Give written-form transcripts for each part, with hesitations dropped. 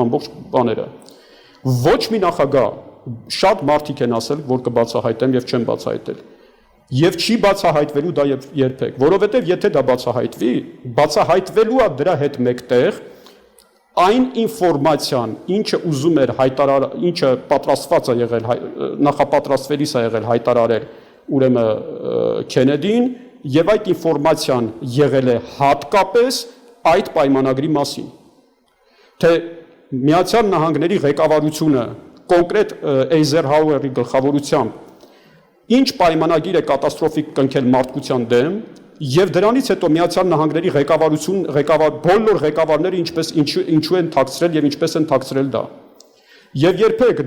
ամբողջ բաները։ Ոչ մի նախագահ, շատ մարդիկ են ասել, որ կբացահայտեմ եւ չեմ բացահայտել։ Եվ չի բացահայտվելու դա երբեք, որովհետեւ եթե դա բացահայտվի, բացահայտվելու է դրա հետ մեկտեղ այն ինֆորմացիան, ինչը ուզում էր հայտարարել, ինչը պատրաստված է եղել, նախապատրաստվելիս է եղել հայտարարել ուրեմն Քենեդին, եւ այդ ինֆորմացիան եղել է հատկապես այդ պայմանագրի մասին։ Թե Միացյալ Նահանգների ղեկավարությունը կոնկրետ Էյզենհաուերի գլխավորությամբ ինչ պայմանագիր է կատաստրոֆիկ կնքել մարդկության դեմ եւ դրանից հետո Միացյալ Նահանգների բոլոր ղեկավարները ինչու են թաքցրել եւ ինչպես են թաքցրել դա։ Եվ երբեք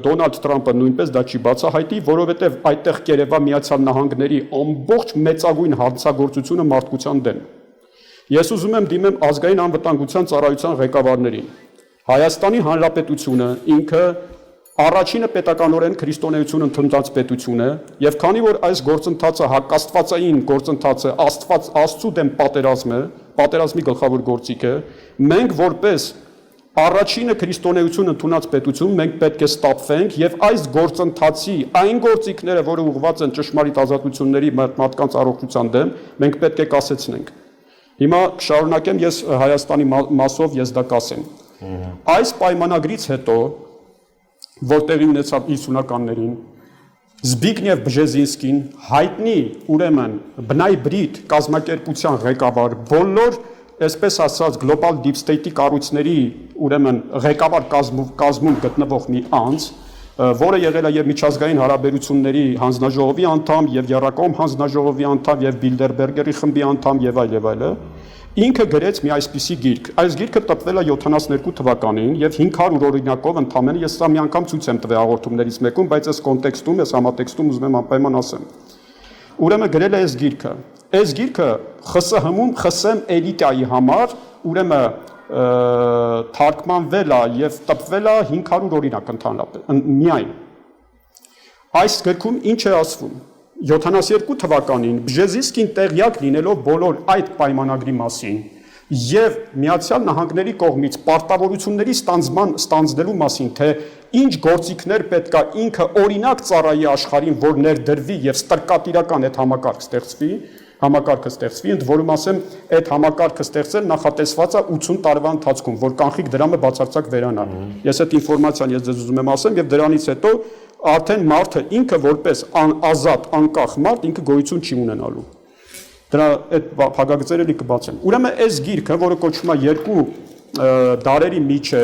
Դոնալդ Թրամփը նույնպես դա չի բացահայտի, որովհետեւ այդտեղ կերևա Միացյալ Նահանգների ամբողջ մեծագույն հանցագործությունը մարդկության դեմ։ Ես ուզում եմ դիմեմ ազգային անվտանգության ծառայության ղեկավարներին։ Հայաստանի Հանրապետությունը ինքը առաջինը պետականորեն քրիստոնեություն ընդունած պետություն է, եւ քանի որ այս գործընթացը հակաստվածային գործընթաց է, Աստծու դեմ պատերազմի գլխավոր գործիք է, մենք որպես առաջինը քրիստոնեություն ընդունած պետություն մենք պետք է ստապվենք եւ այս գործընթացի այն գործիքները, որը ուղղված են ճշմարիտ ազատությունների մարդկանց առողջության դեմ, մենք պետք է կասեցնենք։ Հիմա կշարունակեմ ես Հայաստանի մասով ես դա կասեմ։ Այս պայմանագրից հետո, որ տեղի ունեցավ 50-ականներին, Զբիգնև Բժեզինսկին հայտնի ուրեմն բնայ բրիթ կազմակերպության ղեկավար, բոլոր, այսպես ասած, գլոբալ դիփ սթեյթի կառույցների ուրեմն ղեկավար կազմում գտնվող մի անձ, որը եղել է եւ միջազգային հարաբերությունների հանձնաժողովի անդամ եւ Եռակողմ հանձնաժողովի անդամ եւ Բիլդերբերգերի խմբի անդամ եւ այլը, ինքը գրեց մի այսպիսի գիրք։ Այս գիրքը տպվել է 72 թվականին եւ 500 օրինակով ընդամենը ես սա մի անգամ ցույց եմ տվել հաղորդումներից մեկում, բայց այս կոնտեքստում, այս համատեքստում ուզում եմ անպայման ասեմ։ Ուրեմն գրել է այս գիրքը։ Այս գիրքը ԽՍՀՄ-ում ԽՍՀՄ էլիտայի համար ուրեմն թարգմանվել է եւ տպվել է 500 օրինակ ընդհանրապես միայն։ Այս գրքում ինչ է ասվում։ 72 թվականին Բժեզինսկին տեղյակ լինելով բոլոր այդ պայմանագրի մասին եւ Միացյալ Նահանգների կողմից պարտավորությունների ստանձնելու մասին, թե ինչ գործիքներ պետքա ինքը օրինակ ծառայի աշխարհին, որ ներդրվի եւ ստրկատիրական այդ համակարգը ստեղծվի, ընդ որում ասեմ, այդ համակարգը ստեղծել նախատեսված է 80 տարվա ընթացքում, որ կանխիկ դրամը բացարձակ վերանա։ Ես այդ ինֆորմացիան ես ձեզ ուզում եմ ասեմ եւ դրանից հետո արդեն մարդը ինքը որպես ազատ, անկախ մարդ ինքը գոյություն չի ունենալու։ Դրա այդ փակագծերը լի կբացեմ։ Ուրեմն այս գիրքը, որը կոչվում է երկու դարերի միջև